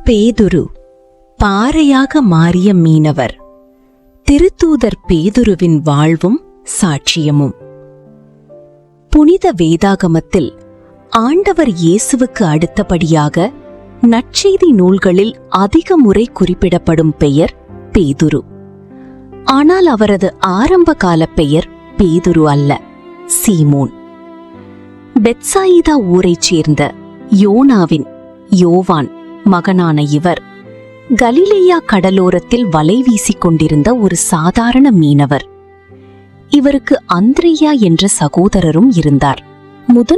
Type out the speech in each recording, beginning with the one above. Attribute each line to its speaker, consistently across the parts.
Speaker 1: பேதுரு பாறையாக மாறிய மீனவர். திருத்தூதர் பேதுருவின் வாழ்வும் சாட்சியமும். புனித வேதாகமத்தில் ஆண்டவர் இயேசுவுக்கு அடுத்தபடியாக நற்செய்தி நூல்களில் அதிக முறை குறிப்பிடப்படும் பெயர் பேதுரு. ஆனால் அவரது ஆரம்பகால பெயர் பேதுரு அல்ல, சீமோன். பெத்சாயிதா ஊரைச் சேர்ந்த யோவான் மகனான இவர் கலிலேயா கடலோரத்தில் வலை வீசிக் கொண்டிருந்த ஒரு சாதாரண மீனவர். இவருக்கு அந்திரேயா என்ற சகோதரரும் இருந்தார்.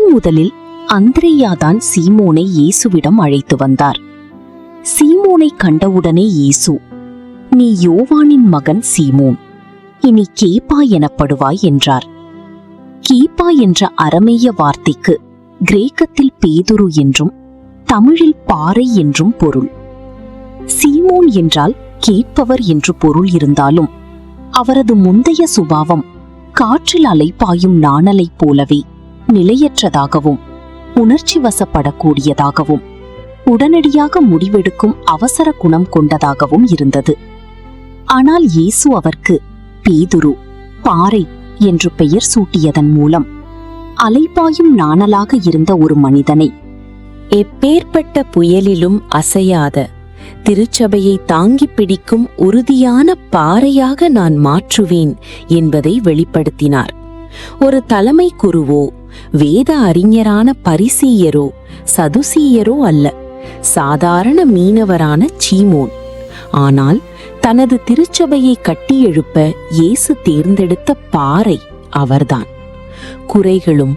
Speaker 1: முதலில் அந்திரேயாதான் சீமோனை இயேசுவிடம் அழைத்து வந்தார். சீமோனை கண்டவுடனே இயேசு, "நீ யோவானின் மகன் சீமோன், இனி கேப்பா எனப்படுவாய்" என்றார். கேப்பா என்ற அரமேய வார்த்தைக்கு கிரேக்கத்தில் பேதுரு என்றும் தமிழில் பாறை என்றும் பொருள். சீமோன் என்றால் கேட்பவர் என்று பொருள் இருந்தாலும் அவரது முந்தைய சுபாவம் காற்றில் அலைப்பாயும் நாணலைப் போலவே நிலையற்றதாகவும் உணர்ச்சி வசப்படக்கூடியதாகவும் உடனடியாக முடிவெடுக்கும் அவசர குணம் கொண்டதாகவும் இருந்தது. ஆனால் இயேசு அவருக்கு பேதுரு, பாறை என்று பெயர் சூட்டியதன் மூலம் அலைப்பாயும் நாணலாக இருந்த ஒரு மனிதனை
Speaker 2: எப்பேற்பட்ட புயலிலும் அசையாத திருச்சபையை தாங்கிப் பிடிக்கும் உறுதியான பாறையாக நான் மாற்றுவேன் என்பதை வெளிப்படுத்தினார். ஒரு தலைமை குருவோ வேத அறிஞரான பரிசேயரோ சதுசீயரோ அல்ல, சாதாரண மீனவரான சீமோன். ஆனால் தனது திருச்சபையை கட்டியெழுப்ப இயேசு தேர்ந்தெடுத்த பாறை அவர்தான். குறைகளும்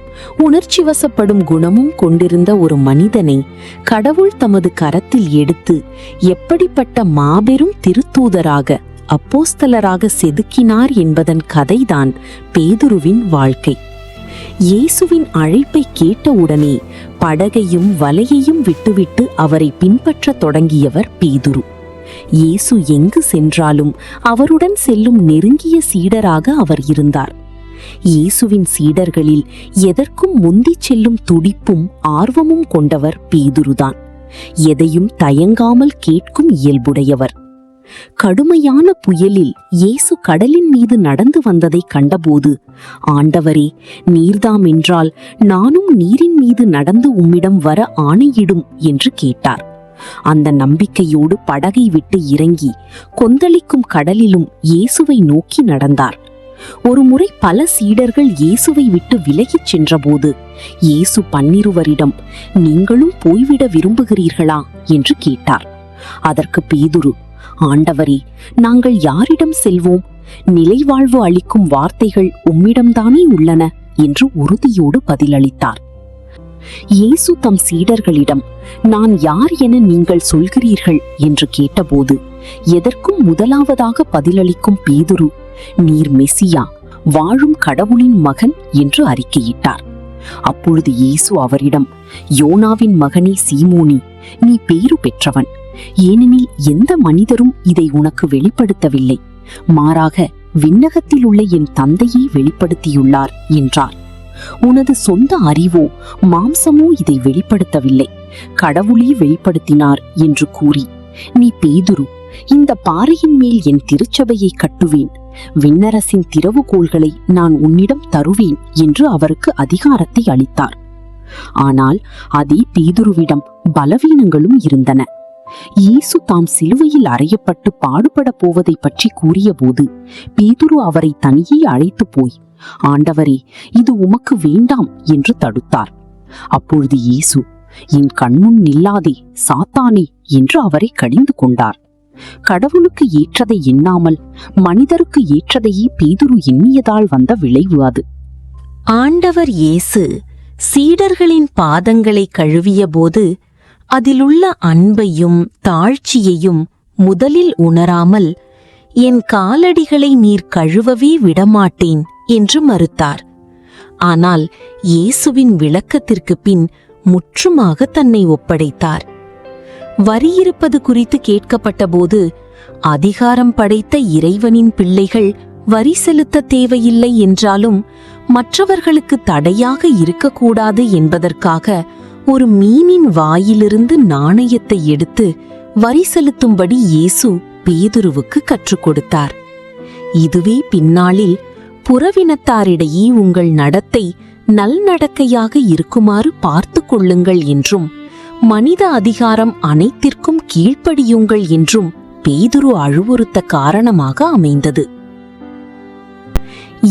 Speaker 2: உணர்ச்சி வசப்படும் குணமும் கொண்டிருந்த ஒரு மனிதனை கடவுள் தமது கரத்தில் எடுத்து எப்படிப்பட்ட மாபெரும் திருத்தூதராக, அப்போஸ்தலராக செதுக்கினார் என்பதன் கதைதான் பேதுருவின் வாழ்க்கை. இயேசுவின் அழைப்பை கேட்டவுடனே படகையும் வலையையும் விட்டுவிட்டு அவரை பின்பற்றத் தொடங்கியவர் பேதுரு. இயேசு எங்கு சென்றாலும் அவருடன் செல்லும் நெருங்கிய சீடராக அவர் இருந்தார். இயேசுவின் சீடர்களில் எதற்கும் முந்திச் செல்லும் துடிப்பும் ஆர்வமும் கொண்டவர் பேதுருதான். எதையும் தயங்காமல் கேட்கும் இயல்புடையவர். கடுமையான புயலில் இயேசு கடலின் மீது நடந்து வந்ததை கண்டபோது, "ஆண்டவரே, நீர்தாம் என்றால் நானும் நீரின் மீது நடந்து உம்மிடம் வர ஆணையிடும்" என்று கேட்டார். அந்த நம்பிக்கையோடு படகை விட்டு இறங்கி கொந்தளிக்கும் கடலிலும் இயேசுவை நோக்கி நடந்தார். ஒரு முறை பல சீடர்கள் இயேசுவை விட்டு விலகிச் சென்றபோது இயேசு 12 "நீங்களும் போய்விட விரும்புகிறீர்களா?" என்று கேட்டார். அதற்கு பேதுரு, "ஆண்டவரே, நாங்கள் யாரிடம் செல்வோம்? நிலைவாழ்வு அளிக்கும் வார்த்தைகள் உம்மிடம்தானே உள்ளன" என்று உறுதியோடு பதிலளித்தார். இயேசு தம் சீடர்களிடம், "நான் யார் என நீங்கள் சொல்கிறீர்கள்?" என்று கேட்டபோது எதற்கும் முதலாவதாக பதிலளிக்கும் பேதுரு, "நீர் மெசியா, வாழும் கடவுளின் மகன்" என்று அறிக்கையிட்டார். அப்பொழுது இயேசு அவரிடம், "யோனாவின் மகனே சீமோனி, நீ பேறு பெற்றவன். ஏனெனில் எந்த மனிதரும் இதை உனக்கு வெளிப்படுத்தவில்லை, மாறாக விண்ணகத்தில் உள்ள என் தந்தையை வெளிப்படுத்தியுள்ளார்" என்றார். "உனது சொந்த அறிவோ மாம்சமோ இதை வெளிப்படுத்தவில்லை, கடவுளே வெளிப்படுத்தினார்" என்று கூறி, "நீ பேதுரு, இந்த பாறையின் மேல் என் திருச்சபையை கட்டுவேன், விண்ணரசின் திறவுகோல்களை நான் உன்னிடம் தருவேன்" என்று அவருக்கு அதிகாரத்தை அளித்தார். ஆனால் அதே பேதுருவிடம் பலவீனங்களும் இருந்தன. இயேசு தாம் சிலுவையில் அறையப்பட்டு பாடுபட போவதை பற்றி கூறியபோது பேதுரு அவரை தனியே அழைத்து போய், "ஆண்டவரே, இது உமக்கு வேண்டாம்" என்று தடுத்தார். அப்பொழுது இயேசு, "என் கண்முன் நில்லாதே சாத்தானே" என்று அவரை கடிந்து கொண்டார். கடவுளுக்கு ஏற்றதை எண்ணாமல் மனிதருக்கு ஏற்றதையே பேதுரு எண்ணியதால் வந்த விளைவு அது.
Speaker 1: ஆண்டவர் இயேசு சீடர்களின் பாதங்களை கழுவிய போது அதிலுள்ள அன்பையும் தாழ்ச்சியையும் முதலில் உணராமல், "என் காலடிகளை நீர் கழுவவே விடமாட்டேன்" என்று மறுத்தார். ஆனால் இயேசுவின் விளக்கத்திற்கு பின் முற்றுமாக தன்னை ஒப்படைத்தார். வரி இருப்பது குறித்து கேட்கப்பட்டபோது, அதிகாரம் படைத்த இறைவனின் பிள்ளைகள் வரி செலுத்த தேவையில்லை என்றாலும் மற்றவர்களுக்கு தடையாக இருக்கக்கூடாது என்பதற்காக ஒரு மீனின் வாயிலிருந்து நாணயத்தை எடுத்து வரி செலுத்தும்படி இயேசு பேதுருவுக்கு கற்றுக் கொடுத்தார். இதுவே பின்னாளில் புறவினத்தாரிடையே உங்கள் நடத்தை நல்நடக்கையாக இருக்குமாறு பார்த்து கொள்ளுங்கள் என்றும், மனித அதிகாரம் அனைத்திற்கும் கீழ்ப்படியுங்கள் என்றும் பேதுரு அறிவுறுத்த காரணமாக அமைந்தது.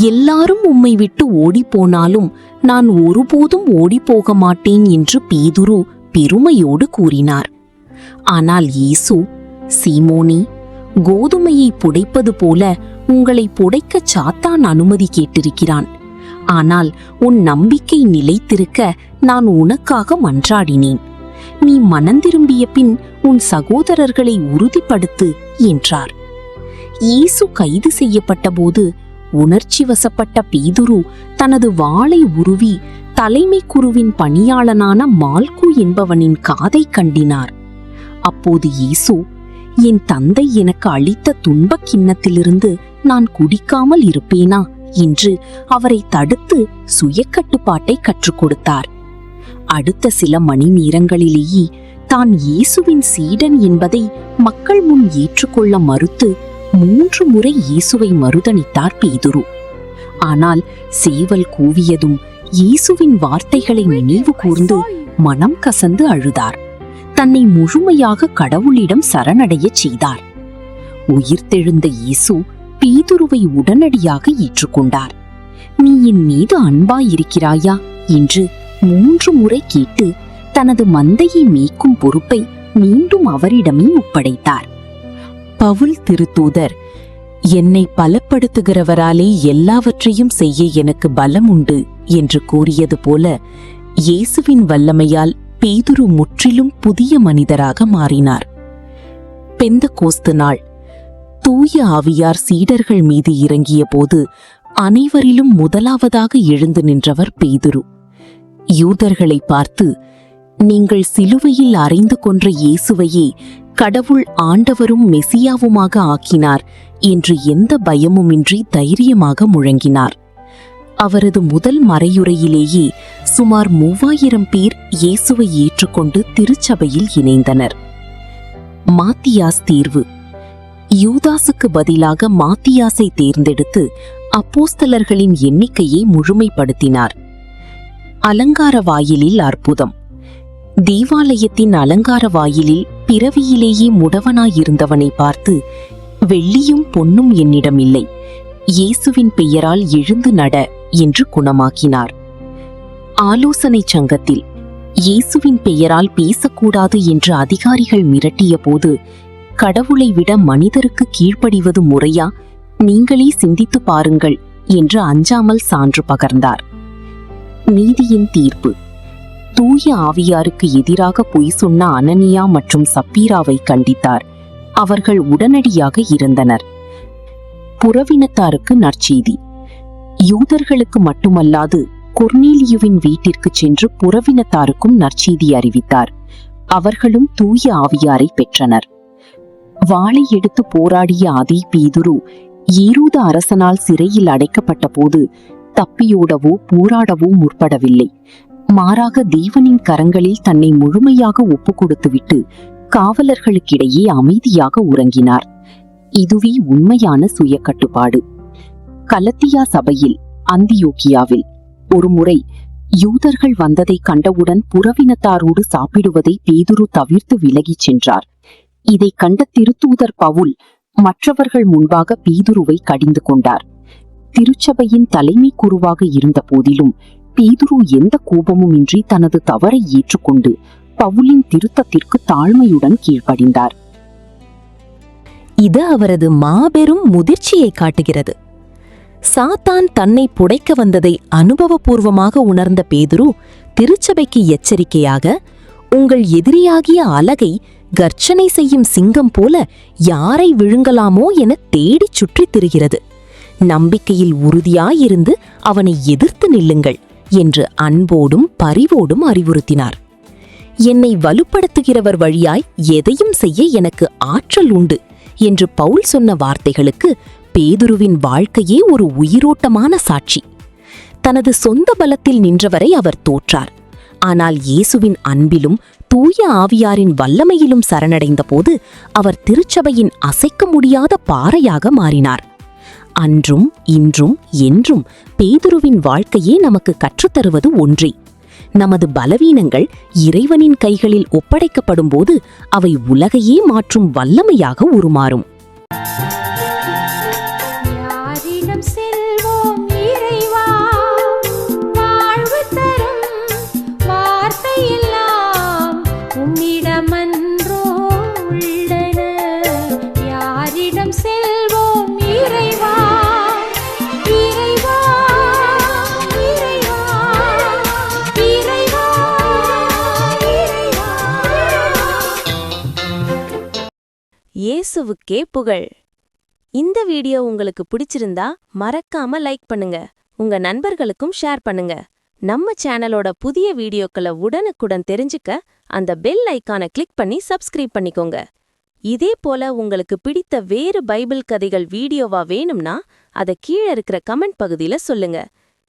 Speaker 1: எல்லாரும் உம்மை விட்டு ஓடிப்போனாலும் நான் ஒருபோதும் ஓடிப்போக மாட்டேன் என்று பேதுரு பெருமையோடு கூறினார். ஆனால் இயேசு, சீமோனே, கோதுமையை புடைப்பது போல உங்களை புடைக்க சாத்தான் அனுமதி கேட்டிருக்கிறான். ஆனால் உன் நம்பிக்கை நிலைத்திருக்க நான் உனக்காக மன்றாடினேன். நீ மனந்திரும்பிய பின் உன் சகோதரர்களை உறுதிப்படுத்து என்றார். இயேசு கைது செய்யப்பட்ட போது உணர்ச்சி வசப்பட்ட பேதுரு தனது வாளை உருவி தலைமை குருவின் பணியாளனான மால்கு என்பவனின் காதை கண்டினார். அப்போது இயேசு, என் தந்தை எனக்கு அளித்த துன்பக் கிண்ணத்திலிருந்து நான் குடிக்காமல் இருப்பேனா என்று அவரை தடுத்து சுயக்கட்டுப்பாட்டை கற்றுக் கொடுத்தார். அடுத்த சில மணி நேரங்களிலேயே தான் இயேசுவின் சீடன் என்பதை மக்கள் முன் ஏற்றுக்கொள்ள மறுத்து 3 முறை இயேசுவை மறுதலித்தார் பேதுரு. ஆனால் சேவல் கூவியதும் இயேசுவின் வார்த்தைகளை நினைவு கூர்ந்து மனம் கசந்து அழுதார். தன்னை முழுமையாக கடவுளிடம் சரணடையச் செய்தார். உயிர்த்தெழுந்த இயேசு பேதுருவை உடனடியாக ஏற்றுக்கொண்டார். நீ என் மீது அன்பாயிருக்கிறாயா என்று 3 முறை கேட்டு தனது மந்தையை மேய்க்கும் பொறுப்பை மீண்டும் அவரிடமே ஒப்படைத்தார். பவுல் திருத்தூதர், என்னை பலப்படுத்துகிறவராலே எல்லாவற்றையும் செய்ய எனக்கு பலம் உண்டு என்று கூறியது போல இயேசுவின் வல்லமையால் பேதுரு முற்றிலும் புதிய மனிதராக மாறினார். பெந்தகோஸ்து நாள் தூய ஆவியார் சீடர்கள் மீது இறங்கிய போது அனைவரிலும் முதலாவதாக எழுந்து நின்றவர் பேதுரு. யூதர்களை பார்த்து, நீங்கள் சிலுவையில் அறைந்து கொன்ற இயேசுவையே கடவுள் ஆண்டவரும் மெசியாவுமாக ஆக்கினார் என்று எந்த பயமுமின்றி தைரியமாக முழங்கினார். அவரது முதல் மறையுரையிலேயே சுமார் 3000 பேர் இயேசுவை ஏற்றுக்கொண்டு திருச்சபையில் இணைந்தனர். மாத்தியாஸ் தீர்வு. யூதாசுக்கு பதிலாக மாத்தியாசை தேர்ந்தெடுத்து அப்போஸ்தலர்களின் எண்ணிக்கையை முழுமைப்படுத்தினார். அலங்கார வாயிலில் அற்புதம். தேவாலயத்தின் அலங்கார வாயிலில் பிறவியிலேயே முடவனாயிருந்தவனை பார்த்து, வெள்ளியும் பொன்னும் என்னிடம் இல்லை, இயேசுவின் பெயரால் எழுந்து நட என்று குணமாக்கினார். ஆலோசனை சங்கத்தில் இயேசுவின் பெயரால் பேசக்கூடாது என்று அதிகாரிகள் மிரட்டிய போது, கடவுளை விட மனிதருக்கு கீழ்ப்படிவது முறையா, நீங்களே சிந்தித்து பாருங்கள் என்று அஞ்சாமல் சான்று பகர்ந்தார். நீதியின் தீர்ப்பு. தூய ஆவியாருக்கு எதிராக பொய் சொன்ன அனனியா மற்றும் சப்பீராவை கண்டித்தார். அவர்கள் உடனடியாக இறந்தனர். புறவினத்தாருக்கு நற்செய்தி. யூதர்களுக்கு மட்டுமல்லாது கொர்னேலியுவின் வீட்டிற்கு சென்று புறவினத்தாருக்கும் நற்செய்தி அறிவித்தார். அவர்களும் தூய ஆவியாரை பெற்றனர். வாளை எடுத்து போராடிய அதே பேதுரு ஏரோது அரசனால் சிறையில் அடைக்கப்பட்ட போது தப்பியோடவோ போராடவோ முற்படவில்லை. மாறாக தேவனின் கரங்களில் தன்னை முழுமையாக ஒப்பு கொடுத்துவிட்டு காவலர்களுக்கிடையே அமைதியாக உறங்கினார். இதுவே உண்மையான சுய கட்டுப்பாடு. கலத்தியா சபையில் அந்தியோக்கியாவில் ஒருமுறை யூதர்கள் வந்ததை கண்டவுடன் புறவினத்தாரோடு சாப்பிடுவதை பேதுரு தவிர்த்து விலகிச் சென்றார். இதை கண்ட திருத்தூதர் பவுல் மற்றவர்கள் முன்பாக பேதுருவை கடிந்து கொண்டார். திருச்சபையின் தலைமை குருவாக இருந்த போதிலும் பேதுரு எந்த கோபமுமின்றி தனது தவறை ஏற்றுக்கொண்டு பவுலின் திருத்தத்திற்கு தாழ்மையுடன் கீழ்ப்படிந்தார்.
Speaker 2: இது அவரது மாபெரும் முதிர்ச்சியை காட்டுகிறது. சாத்தான் தன்னை புடைக்க வந்ததை அனுபவபூர்வமாக உணர்ந்த பேதுரு திருச்சபைக்கு எச்சரிக்கையாக, உங்கள் எதிரியாகிய அலகை கர்ச்சனை செய்யும் சிங்கம் போல யாரை விழுங்கலாமோ என தேடிச் சுற்றித் திரிகிறது. நம்பிக்கையில் உறுதியாயிருந்து அவனை எதிர்த்து நில்லுங்கள் என்று அன்போடும் பரிவோடும் அறிவுறுத்தினார். என்னை வலுப்படுத்துகிறவர் வழியாய் எதையும் செய்ய எனக்கு ஆற்றல் உண்டு என்று பவுல் சொன்ன வார்த்தைகளுக்கு பேதுருவின் வாழ்க்கையே ஒரு உயிரோட்டமான சாட்சி. தனது சொந்த பலத்தில் நின்றவரை அவர் தோற்றார். ஆனால் இயேசுவின் அன்பிலும் தூய ஆவியாரின் வல்லமையிலும் சரணடைந்த போது அவர் திருச்சபையின் அசைக்க முடியாத பாறையாக மாறினார். அன்றும் இன்றும் என்றும் பேதுருவின் வாழ்க்கையே நமக்கு கற்றுத்தருவது ஒன்றே: நமது பலவீனங்கள் இறைவனின் கைகளில் ஒப்படைக்கப்படும்போது அவை உலகையே மாற்றும் வல்லமையாக உருமாறும்.
Speaker 3: யாரிடம் செல்வோம் இறைவா, வாழ்வு தரும் வார்த்தையெல்லாம் உம்மிடமன்றோ உள்ளன. யாரிடம் செல்வோம் இறைவா, இறைவா, இறைவா, இறைவா, இறைவா.
Speaker 2: இயேசுவுக்கே புகழ். இந்த வீடியோ உங்களுக்கு பிடிச்சிருந்தா மறக்காம லைக் பண்ணுங்க, உங்க நண்பர்களுக்கும் ஷேர் பண்ணுங்க. நம்ம சேனலோட புதிய வீடியோக்களை உடனுக்குடன் தெரிஞ்சுக்க அந்த பெல் ஐகானை கிளிக் பண்ணி சப்ஸ்கிரைப் பண்ணிக்கோங்க. இதே போல உங்களுக்கு பிடித்த வேறு பைபிள் கதைகள் வீடியோவா வேணும்னா அதை கீழே இருக்கிற கமெண்ட் பகுதியில சொல்லுங்க.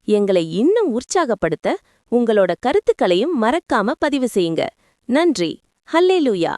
Speaker 2: எங்களை இன்னும் உற்சாகப்படுத்த உங்களோட கருத்துக்களையும் மறக்காம பதிவு செய்யுங்க. நன்றி. ஹல்லேலூயா.